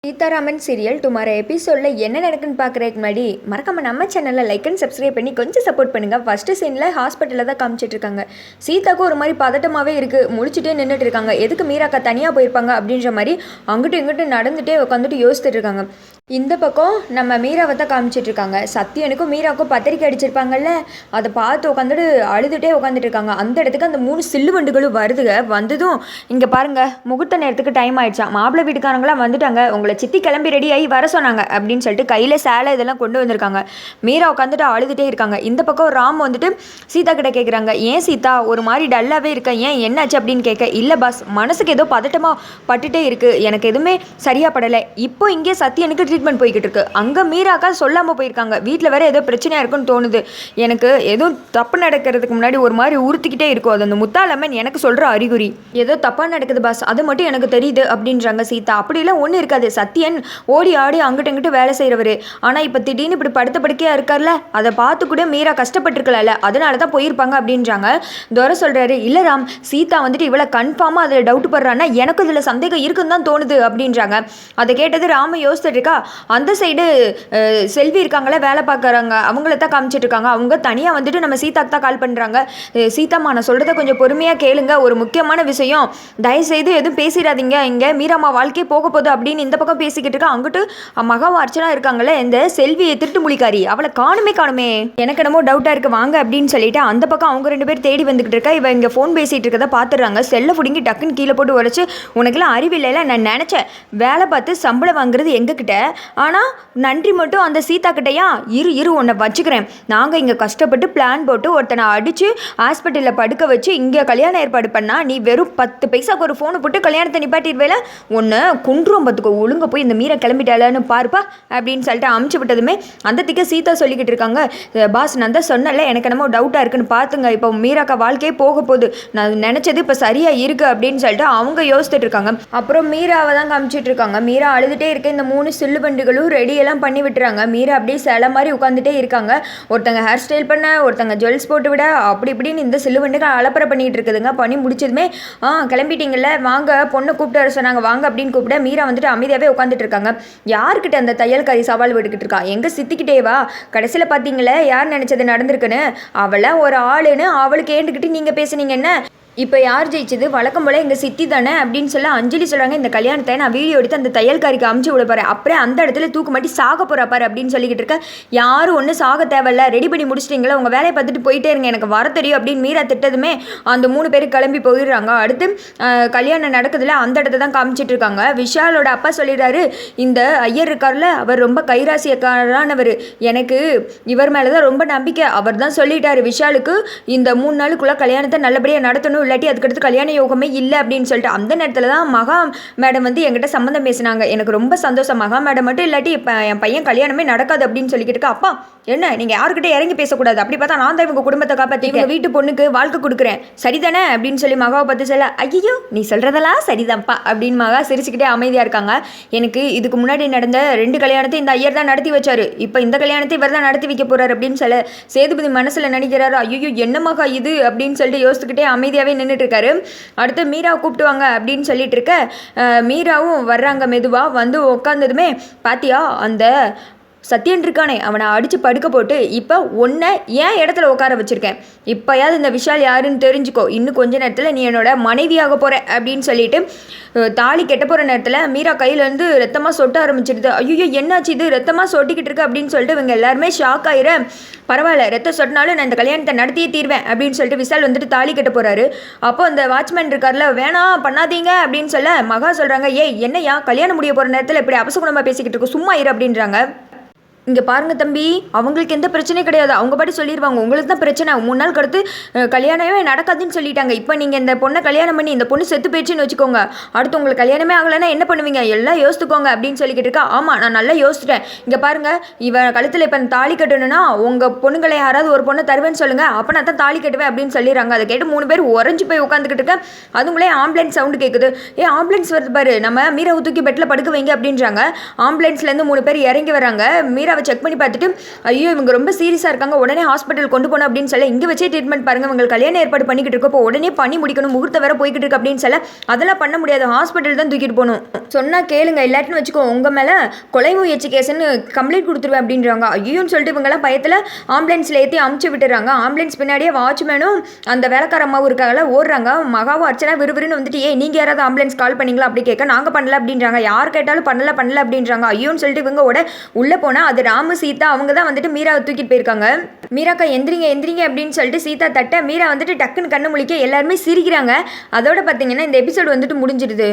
Sitharaman serial tomorrow எபிசோடில் என்ன நடக்குன்னு பார்க்குறதுக்கு முன்னாடி மறக்காம நம்ம சேனலில் லைக் அண்ட் சப்ஸ்கிரைப் பண்ணி கொஞ்சம் சப்போர்ட் பண்ணுங்கள். ஃபஸ்ட்டு சீனில் ஹாஸ்பிட்டலில் தான் காமிச்சிட்டு இருக்காங்க. சீதாக்கும் ஒரு மாதிரி பதட்டமாகவே இருக்குது. முழிச்சுட்டே நின்றுட்டு இருக்காங்க. எதுக்கு மீராக்கா தனியாக போயிருப்பாங்க அப்படின்ற மாதிரி அங்கிட்டும் இங்கிட்டும் நடந்துகிட்டே உட்காந்துட்டு யோசிச்சுட்டு இருக்காங்க. இந்த பக்கம் நம்ம மீராவை தான் காமிச்சிட்ருக்காங்க. சத்யனுக்கும் மீராவுக்கும் பத்திரிக்கை அடிச்சிருப்பாங்கல்ல, அதை பார்த்து உட்காந்துட்டு அழுதுகிட்டே உட்காந்துட்டு இருக்காங்க. அந்த இடத்துக்கு அந்த 3 சில்லு வண்டுகளும் வருதுங்க. வந்ததும் இங்கே பாருங்கள், முகூர்த்த நேரத்துக்கு டைம் ஆயிடுச்சா, மாப்பிள்ளை வீட்டுக்காரங்களாம் வந்துட்டாங்க, உங்களை சித்தி கிளம்பி ரெடி ஆகி வர சொன்னாங்க அப்படின்னு சொல்லிட்டு கையில் சேலை இதெல்லாம் கொண்டு வந்திருக்காங்க. மீரா உட்காந்துட்டு அழுதுகிட்டே இருக்காங்க. இந்த பக்கம் ராம் வந்துட்டு சீதா கிட்ட கேட்குறாங்க, ஏன் சீதா ஒரு மாதிரி டல்லாகவே இருக்க, ஏன் என்னாச்சு அப்படின்னு கேட்க, இல்லை பாஸ் மனசுக்கு ஏதோ பதட்டமாக பட்டுட்டே இருக்குது, எனக்கு எதுவுமே சரியாக படலை. இப்போ இங்கே சத்யனுக்கு ட்ரீட்மெண்ட் போய்கிட்டு இருக்கு. அங்கே மீராக்கா சொல்லாமல் போயிருக்காங்க. வீட்டில் வேற ஏதோ பிரச்சனையாக இருக்குன்னு தோணுது. எனக்கு எதுவும் தப்பு நடக்கிறதுக்கு முன்னாடி ஒரு மாதிரி உறுத்திக்கிட்டே இருக்கும். அது அந்த முத்தாலம்மன் எனக்கு சொல்கிற அறிகுறி. ஏதோ தப்பாக நடக்குது பாஸ், அது மட்டும் எனக்கு தெரியுது அப்படின்றாங்க சீதா. அப்படிலாம் ஒன்றும் இருக்காது. சத்யன் ஓடி ஆடி அங்கிட்டு இங்கிட்டு வேலை செய்கிறவர். ஆனால் இப்போ திடீர்னு இப்படி படுத்த படுக்கையாக இருக்கார்ல, அதை பார்த்து கூட மீரா கஷ்டப்பட்டுருக்கல, அதனால தான் போயிருப்பாங்க அப்படின்றாங்க. துரை சொல்கிறாரு, இல்லை ராம், சீதா வந்துட்டு இவ்வளோ கன்ஃபார்மாக அதில் டவுட் படுறான்னா எனக்கு இதில் சந்தேகம் இருக்குன்னு தான் தோணுது அப்படின்றாங்க. அதை கேட்டது ராம யோசிச்சுட்டு இருக்கா. அந்த சைடு செல்வி இருக்காங்களே வேலை பார்க்குறாங்க, அவங்கள தான் காமிச்சிட்டு இருக்காங்க. அவங்க தனியாக வந்துட்டு நம்ம சீதாக்கு தான் கால் பண்ணுறாங்க. சீதாம்மா நான் சொல்கிறத கொஞ்சம் பொறுமையாக கேளுங்க, ஒரு முக்கியமான விஷயம், தயவுசெய்து எதுவும் பேசிடாதீங்க, இங்கே மீராம்மா வாழ்க்கையே போக போகுது அப்படின்னு இந்த பக்கம் பேசிக்கிட்டு இருக்கா. அங்கிட்டு மகாவா அர்ச்சனா இருக்காங்களே, இந்த செல்வி திருட்டு முழிக்காரி, அவளை காணுமே எனக்கு என்னமோ டவுட்டாக இருக்குது வாங்க அப்படின்னு சொல்லிட்டு அந்த பக்கம் அவங்க 2 பேர் தேடி வந்துக்கிட்டு இருக்கா. இவன் இங்கே ஃபோன் பேசிகிட்டு இருக்கதை பார்த்துடுறாங்க. செல்லை பிடிங்கி டக்குன்னு கீழே போட்டு உரைச்சி, உனக்கெல்லாம் அறிவில்லைல, நான் நினச்சேன் வேலை பார்த்து சம்பளம் வாங்குறது எங்ககிட்ட, ஆனால் நன்றி மட்டும் அந்த சீதா கிட்டையா, இரு உன்னை வச்சுக்கிறேன், நாங்கள் இங்கே கஷ்டப்பட்டு பிளான் போட்டு ஒருத்தனை அடித்து ஹாஸ்பிட்டலில் படுக்க வச்சு இங்கே கல்யாணம் ஏற்பாடு பண்ணால் நீ வெறும் 10 பைசாக்கு ஒரு ஃபோனை போட்டு கல்யாணத்தை நிப்பாட்டிடுவேல, ஒன்று குன்றும் பார்த்துக்கோ, ஒழுங்க போய் இந்த மீரை கிளம்பிட்டாலன்னு பார்ப்பா அப்படின்னு சொல்லிட்டு அமுச்சு விட்டதுமே அந்த திக்க சீதா சொல்லிக்கிட்டு இருக்காங்க, பாஸ் நான் தான் சொன்னல எனக்கு என்னமோ டவுட்டாக இருக்குன்னு பார்த்துங்க, இப்போ மீராக்கா வாழ்க்கையே போக போகுது, நான் நினச்சது இப்போ சரியாக இருக்குது அப்படின்னு சொல்லிட்டு அவங்க யோசிச்சுட்டு இருக்காங்க. அப்புறம் மீராவை தான் காமிச்சிட்டு இருக்காங்க. மீரா அழுதுகிட்டே இருக்க, இந்த 3 சில்லு பண்டுகளும் ரெடியெல்லாம் பண்ணி விட்டுறாங்க. மீரா அப்படியே சில மாதிரி உட்காந்துட்டே இருக்காங்க. ஒருத்தங்க ஹேர் ஸ்டைல் பண்ண, ஒருத்தங்க ஜுவல்ஸ் போட்டு விட, அப்படி இப்படின்னு இந்த சில்லுவண்டுகள் அலப்பறை பண்ணிட்டு இருக்குதுங்க. பண்ணி முடிச்சதுமே கிளம்பிட்டீங்கல்ல வாங்க, பொண்ணை கூப்பிட்டு வர சொன்னாங்க வாங்க அப்படின்னு கூப்பிட மீரா வந்துட்டு அமைதியாகவே உட்காந்துட்டு இருக்காங்க. யார்கிட்ட அந்த தையல்காரி சவால் விட்டுக்கிட்டு இருக்கா, எங்கே சித்திக்கிட்டேவா, கடைசியில் பார்த்தீங்களே யார் நினச்சது நடந்திருக்குன்னு, அவளை ஒரு ஆளுன்னு அவளுக்கு ஏண்டுக்கிட்டு நீங்கள் பேசுனீங்க என்ன, இப்போ யார் ஜெயிச்சது, வழக்கம் போல் எங்கள் சித்தி தானே அப்படின்னு சொல்ல அஞ்சலி சொல்கிறாங்க. இந்த கல்யாணத்தை நான் வீடியோ எடுத்து அந்த தையல்காரிக்கு அமுச்சு விட போகிறேன், அப்படியே அந்த இடத்துல தூக்கு மாட்டி சாக போகிறா பாரு அப்படின்னு சொல்லிக்கிட்டு இருக்க. யாரும் ஒன்றும் சாக தேவையில்ல, ரெடி பண்ணி முடிச்சிட்டிங்களா, உங்கள் வேலையை பார்த்துட்டு போயிட்டே இருங்க, எனக்கு வர தெரியும் அப்படின்னு மீரா திட்டதுமே அந்த 3 பேர் கிளம்பி போயிடுறாங்க. அடுத்து கல்யாணம் நடக்குதுல அந்த இடத்த தான் காமிச்சிட்டு இருக்காங்க. விஷாலோட அப்பா சொல்லிடுறாரு, இந்த ஐயர் இருக்கார்ல அவர் ரொம்ப கைராசியக்காரானவர், எனக்கு இவர் மேலே தான் ரொம்ப நம்பிக்கை, அவர் தான் சொல்லிட்டாரு விஷாலுக்கு இந்த 3 நாளுக்குள்ளே கல்யாணத்தை நல்லபடியாக நடத்தணும், இல்லாட்டி அதுக்கடுத்து கல்யாண யோகமே இல்லை அப்படின்னு சொல்லிட்டு அந்த நேரத்தில் தான் மகா மேடம் வந்து என்கிட்ட சம்மந்தம் பேசினாங்க. எனக்கு ரொம்ப சந்தோஷம், மகா மேடம் மட்டும் இல்லாட்டி இப்போ என் பையன் கல்யாணமே நடக்காது அப்படின்னு சொல்லிக்கிட்டு இருக்கா. அப்பா என்ன நீங்கள் யாருக்கிட்ட இறங்கி பேசக்கூடாது, அப்படி பார்த்தா நான் தான் இவங்க குடும்பத்தை காப்பாற்றி இவங்க வீட்டு பொண்ணுக்கு வாழ்க்கை கொடுக்குறேன் சரிதானே அப்படின்னு சொல்லி மகாவை பார்த்து சொல்ல, ஐயோ நீ சொல்கிறதெல்லாம் சரிதான்ப்பா அப்படின்னு மகா சிரிச்சுக்கிட்டே அமைதியாக இருக்காங்க. எனக்கு இதுக்கு முன்னாடி நடந்த 2 கல்யாணத்தை இந்த ஐயர் தான் நடத்தி வச்சாரு, இப்போ இந்த கல்யாணத்தை இவர் தான் நடத்தி வைக்க போகிறார் அப்படின்னு சொல்ல சேதுபதி மனசில் நினைக்கிறாரு, ஐயோ என்ன மகா இது அப்படின்னு சொல்லிட்டு யோசிச்சுக்கிட்டே அமைதியாகவே நின்றுட்டு இருக்காரு. அடுத்து மீராவை கூப்பிட்டுவாங்க அப்படின்னு சொல்லிட்டு இருக்க மீராவும் வர்றாங்க. மெதுவாக வந்து உட்காந்ததுமே பாத்தியா அந்த சத்யன் இருக்கானே அவனை அடித்து படுக்க போட்டு இப்போ ஒன்றை ஏன் இடத்துல உட்கார வச்சுருக்கேன், இப்போயாவது இந்த விஷால் யாருன்னு தெரிஞ்சுக்கோ, இன்னும் கொஞ்ச நேரத்தில் நீ என்னோட மனைவியாக போகிற அப்படின்னு சொல்லிட்டு தாலி கெட்ட போகிற நேரத்தில் மீரா கையிலேருந்து ரத்தமாக சொட்ட ஆரம்பிச்சிடுது. ஐயோ என்னாச்சு இது ரத்தமாக சொட்டிக்கிட்டு இருக்கு அப்படின்னு சொல்லிட்டு இவங்க எல்லாருமே ஷாக் ஆகிற, பரவாயில்ல ரத்தம் சொட்டினாலும் நான் இந்த கல்யாணத்தை நடத்தியே தீர்வேன் அப்படின்னு சொல்லிட்டு விஷால் வந்துட்டு தாலி கட்ட போகிறாரு. அப்போ அந்த வாட்ச்மேன் இருக்கார்ல, வேணாம் பண்ணாதீங்க அப்படின்னு சொல்ல மகா சொல்கிறாங்க, ஏய் என்னையா கல்யாணம் முடிய போகிற நேரத்தில் இப்படி அபசகுணமாக பேசிக்கிட்டு இருக்கு, சும்மா இரு அப்படின்றாங்க. இங்கே பாருங்கள் தம்பி, அவங்களுக்கு எந்த பிரச்சனையும் கிடையாது, அவங்க பாட்டி சொல்லிடுவாங்க, உங்களுக்கு தான் பிரச்சனை, 3 நாள் கடுத்து கல்யாணமே நடக்காதுன்னு சொல்லிட்டாங்க, இப்போ நீங்கள் இந்த பொண்ணை கல்யாணம் பண்ணி இந்த பொண்ணு செத்து போயிடுச்சுன்னு வச்சுக்கோங்க, அடுத்து உங்களுக்கு கல்யாணமே ஆகலைன்னா என்ன பண்ணுவீங்க, எல்லாம் யோசித்துக்கோங்க அப்படின்னு சொல்லிக்கிட்டு இருக்கா. ஆமாம் நான் நல்லா யோசிச்சிட்டேன், இங்கே பாருங்கள் இவன் கழுத்தில் இப்போ தாலி கட்டணும்னா உங்கள் பொண்ணுங்களை யாராவது ஒரு பொண்ணை தருவேன்னு சொல்லுங்கள், அப்போ நான் தான் தாலி கட்டுவேன் அப்படின்னு சொல்லிடுறாங்க. அதை கேட்டு 3 பேர் உறைஞ்சி போய் உட்காந்துக்கிட்டு இருக்கேன். அதுங்களே ஆம்புலன்ஸ் சவுண்டு கேட்குது, ஆம்புலன்ஸ் வருது பாரு, நம்ம மீராவை தூக்கி பெட்டில் படுக்க வைங்க அப்படின்றாங்க. ஆம்புலன்ஸ்லேருந்து 3 பேர் இறங்கி வராங்க. மீரா மீராவை செக் பண்ணி பார்த்துட்டு ஐயோ இவங்க ரொம்ப சீரியஸாக இருக்காங்க, உடனே ஹாஸ்பிட்டல் கொண்டு போகணும் அப்படின்னு சொல்ல இங்கே வச்சே ட்ரீட்மெண்ட் பாருங்க, இவங்க கல்யாணம் ஏற்பாடு பண்ணிக்கிட்டு இருக்கோ, இப்போ உடனே பண்ணி முடிக்கணும், முகூர்த்த வேற போய்கிட்டு இருக்கு அப்படின்னு சொல்ல அதெல்லாம் பண்ண முடியாது, ஹாஸ்பிட்டல் தான் தூக்கிட்டு போகணும். சொன்னால் கேளுங்க, இல்லாட்டின்னு வச்சுக்கோ உங்கள் மேலே கொலை முயற்சி கேஸ்ன்னு கம்ப்ளைண்ட் கொடுத்துருவேன் அப்படின்றாங்க. ஐயோன்னு சொல்லிட்டு இவங்கெல்லாம் பயத்தில் ஆம்புலன்ஸில் ஏற்றி அமுச்சு விட்டுறாங்க. ஆம்புலன்ஸ் பின்னாடியே வாட்ச்மேனும் அந்த வேலைக்கார அம்மாவும் இருக்காங்கள ஓடுறாங்க. மகாவும் அர்ச்சனா விறுவிறுன்னு வந்துட்டு நீங்கள் யாராவது ஆம்புலன்ஸ் கால் பண்ணீங்களா அப்படி கேட்க நாங்கள் பண்ணல அப்படின்றாங்க. யார் கேட்டாலும் பண்ணல அப்படின்றாங்க. ஐயோன்னு சொல்லிட்டு இவங்க உள்ளே போனால் அது ராமு சீதா அவங்க தான் வந்துட்டு மீராவை தூக்கிட்டு போயிருக்காங்க. மீராக்கா எந்திரிங்க அப்படின்னு சொல்லிட்டு சீதா தட்ட மீரா வந்துட்டு டக்குன்னு கண்ணு முழிக்க எல்லாருமே சிரிக்கிறாங்க. அதோட பார்த்தீங்கன்னா இந்த எபிசோடு வந்துட்டு முடிஞ்சிடுது.